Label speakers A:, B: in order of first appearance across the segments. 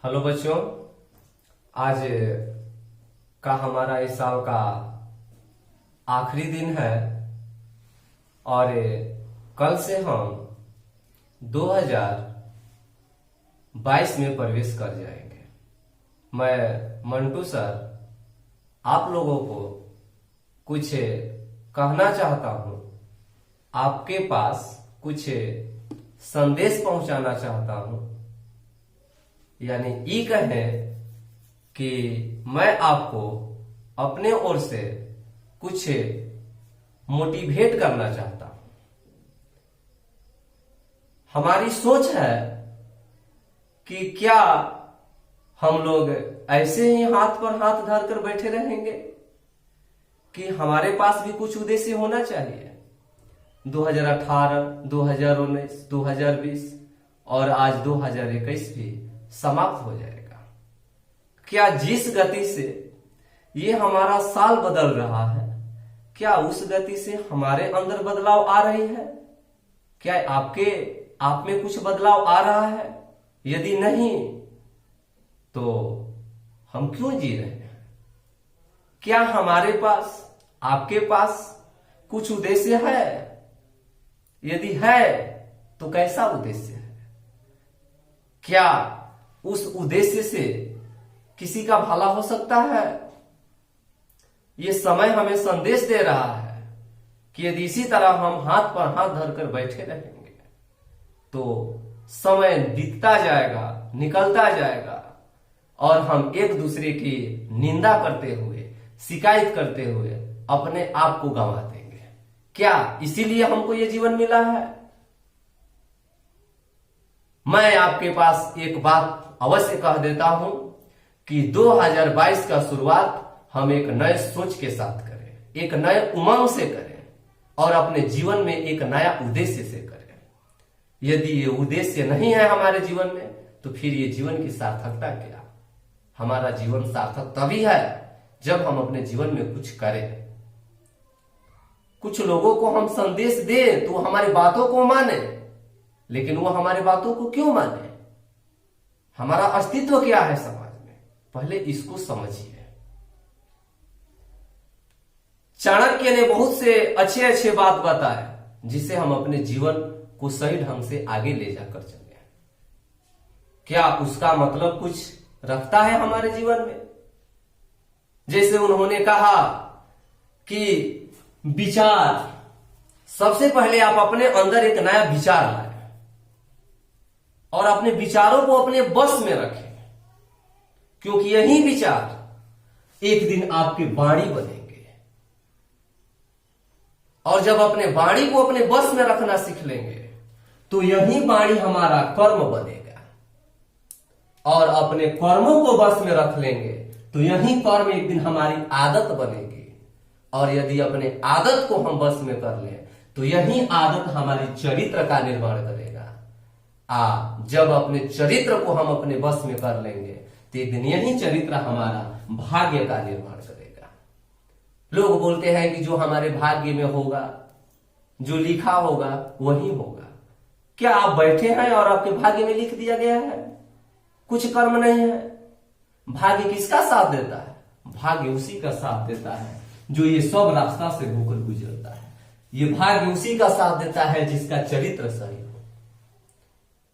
A: Hello बच्चों, आज का हमारा इस साल का आखिरी दिन है और कल से हम 2022 में प्रवेश कर जाएंगे। मैं मंटू सर आप लोगों को कुछ कहना चाहता हूं, आपके पास कुछ संदेश पहुंचाना चाहता हूं। यानी ये कहें कि मैं आपको अपने ओर से कुछ मोटिवेट करना चाहता हूं। हमारी सोच है कि क्या हम लोग ऐसे ही हाथ पर हाथ धर कर बैठे रहेंगे कि हमारे पास भी कुछ उद्देश्य होना चाहिए। 2018, 2019, 2020 और आज 2021 भी समाप्त हो जाएगा। क्या जिस गति से ये हमारा साल बदल रहा है, क्या उस गति से हमारे अंदर बदलाव आ रही है? क्या आप में कुछ बदलाव आ रहा है? यदि नहीं तो हम क्यों जी रहे हैं? क्या हमारे पास, आपके पास कुछ उद्देश्य है? यदि है तो कैसा उद्देश्य है? क्या उस उद्देश्य से किसी का भला हो सकता है? ये समय हमें संदेश दे रहा है कि यदि इसी तरह हम हाथ पर हाथ धरकर बैठे रहेंगे तो समय बीतता जाएगा, निकलता जाएगा और हम एक दूसरे की निंदा करते हुए, शिकायत करते हुए अपने आप को गंवा देंगे। क्या इसीलिए हमको ये जीवन मिला है? मैं आपके पास एक बात अवश्य कह देता हूं कि 2022 का शुरुआत हम एक नए सोच के साथ करें, एक नए उमंग से करें और अपने जीवन में एक नया उद्देश्य से करें। यदि ये उद्देश्य नहीं है हमारे जीवन में तो फिर ये जीवन की सार्थकता क्या? हमारा जीवन सार्थक तभी है जब हम अपने जीवन में कुछ करें। कुछ लोगों को हम संदेश दें तो हमारी बातों को माने, लेकिन वो हमारी बातों को क्यों माने? हमारा अस्तित्व क्या है समाज में? पहले इसको समझिए। चाणक्य ने बहुत से अच्छे अच्छे बात बताए जिसे हम अपने जीवन को सही ढंग से आगे ले जाकर चले। क्या उसका मतलब कुछ रखता है हमारे जीवन में? जैसे उन्होंने कहा कि विचार, सबसे पहले आप अपने अंदर एक नया विचार लाए और अपने विचारों को अपने बस में रखें, क्योंकि यही विचार एक दिन आपके वाणी बनेंगे। और जब अपने वाणी को अपने बस में रखना सीख लेंगे तो यही वाणी हमारा कर्म बनेगा और अपने कर्मों को बस में रख लेंगे तो यही कर्म एक दिन हमारी आदत बनेगी और यदि अपने आदत को हम बस में कर लें तो यही आदत हमारी चरित्र का निर्माण करेगा। जब अपने चरित्र को हम अपने बस में कर लेंगे तो एक दिन यही चरित्र हमारा भाग्य का निर्माण करेगा। लोग बोलते हैं कि जो हमारे भाग्य में होगा, जो लिखा होगा वही होगा। क्या आप बैठे हैं और आपके भाग्य में लिख दिया गया है? कुछ कर्म नहीं है। भाग्य किसका साथ देता है? भाग्य उसी का साथ देता है जो ये सब रास्ता से होकर गुजरता है। ये भाग्य उसी का साथ देता है जिसका चरित्र सही हो,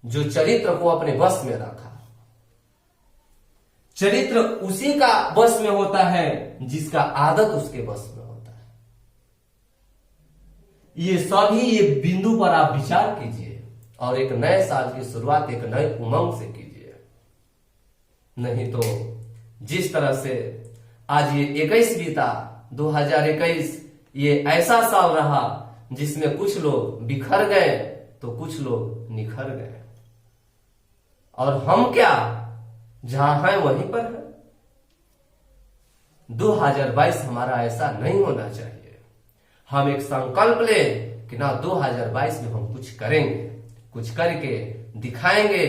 A: जो चरित्र को अपने बस में रखा। चरित्र उसी का बस में होता है जिसका आदत उसके बस में होता है। ये बिंदु पर आप विचार कीजिए और एक नए साल की शुरुआत एक नए उमंग से कीजिए। नहीं तो जिस तरह से आज ये 21 बीता, 2021 ये ऐसा साल रहा जिसमें कुछ लोग बिखर गए तो कुछ लोग निखर गए और हम क्या जहां हैं वहीं पर है। 2022 हमारा ऐसा नहीं होना चाहिए। हम एक संकल्प लें कि ना 2022 में हम कुछ करेंगे, कुछ करके दिखाएंगे,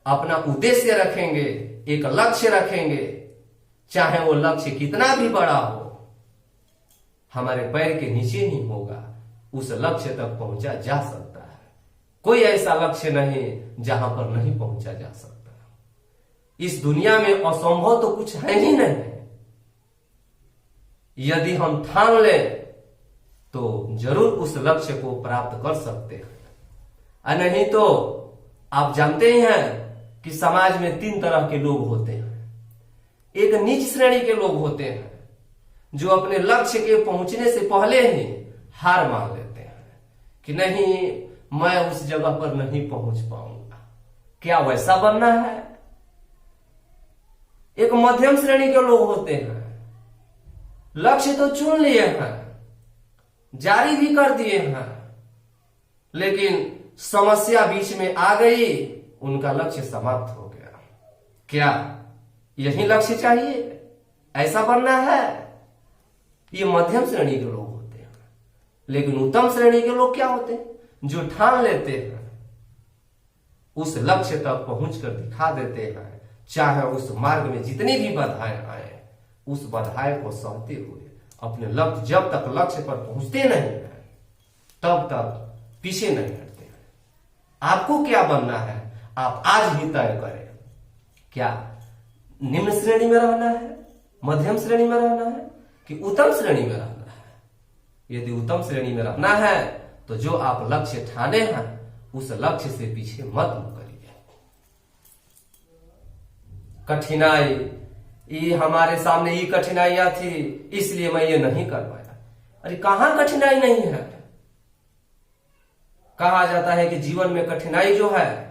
A: अपना उद्देश्य रखेंगे, एक लक्ष्य रखेंगे, चाहे वो लक्ष्य कितना भी बड़ा हो, हमारे पैर के नीचे ही होगा, उस लक्ष्य तक पहुंचा जा सकता है। कोई ऐसा लक्ष्य नहीं जहां पर नहीं पहुंचा जा सकता। इस दुनिया में असंभव तो कुछ है ही नहीं। यदि हम ठान लें तो जरूर उस लक्ष्य को प्राप्त कर सकते हैं। और नहीं तो आप जानते ही हैं कि समाज में 3 तरह के लोग होते हैं। एक नीच श्रेणी के लोग होते हैं जो अपने लक्ष्य के पहुंचने से पहले ही हार मान लेते हैं कि नहीं, मैं उस जगह पर नहीं पहुंच पाऊंगा। क्या वैसा बनना है? एक मध्यम श्रेणी के लोग होते हैं, लक्ष्य तो चुन लिए हैं, जारी भी कर दिए हैं, लेकिन समस्या बीच में आ गई, उनका लक्ष्य समाप्त हो गया। क्या यही लक्ष्य चाहिए? ऐसा बनना है? ये मध्यम श्रेणी के लोग होते हैं। लेकिन उत्तम श्रेणी के लोग क्या होते हैं? जो ठान लेते हैं, उस लक्ष्य तक पहुंचकर दिखा देते हैं, चाहे उस मार्ग में जितनी भी बाधाएं आए, उस बाधाएं को सहते हुए अपने लक्ष्य, जब तक लक्ष्य पर पहुंचते नहीं हैं तब तक पीछे नहीं हटते हैं। आपको क्या बनना है? आप आज ही तय करें। क्या निम्न श्रेणी में रहना है, मध्यम श्रेणी में रहना है कि उत्तम श्रेणी में रहना है? यदि उत्तम श्रेणी में रहना है तो जो आप लक्ष्य ठाने हैं उस लक्ष्य से पीछे मत मुकरिए। कठिनाई, ये हमारे सामने ये कठिनाइयां थी इसलिए मैं ये नहीं कर पाया। अरे कहां कठिनाई नहीं है? कहा जाता है कि जीवन में कठिनाई जो है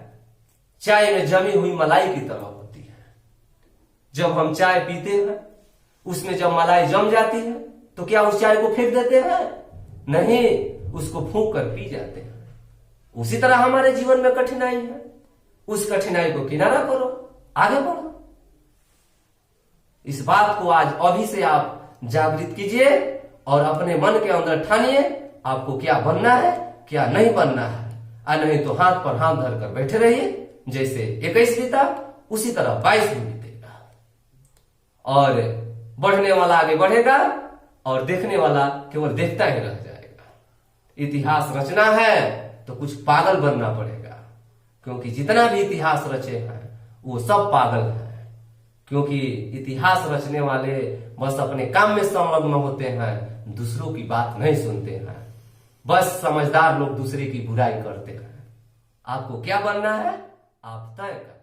A: चाय में जमी हुई मलाई की तरह होती है। जब हम चाय पीते हैं, उसमें जब मलाई जम जाती है तो क्या उस चाय को फेंक देते हैं? नहीं, उसको फूंक कर पी जाते हैं। उसी तरह हमारे जीवन में कठिनाई है। उस कठिनाई को किनारा करो, आगे बढ़ो। इस बात को आज अभी से आप जागृत कीजिए और अपने मन के अंदर ठानिए आपको क्या बनना है, क्या नहीं बनना है। और नहीं तो हाथ पर हाथ धरकर बैठे रहिए। जैसे 21 बीता उसी तरह 22 भी बीतेगा और बढ़ने वाला आगे बढ़ेगा और देखने वाला केवल देखता ही रह जाएगा। इतिहास रचना है तो कुछ पागल बनना पड़ेगा, क्योंकि जितना भी इतिहास रचे हैं वो सब पागल हैं। क्योंकि इतिहास रचने वाले बस अपने काम में संलग्न होते हैं, दूसरों की बात नहीं सुनते हैं। बस समझदार लोग दूसरे की बुराई करते हैं। आपको क्या बनना है आप तय करें।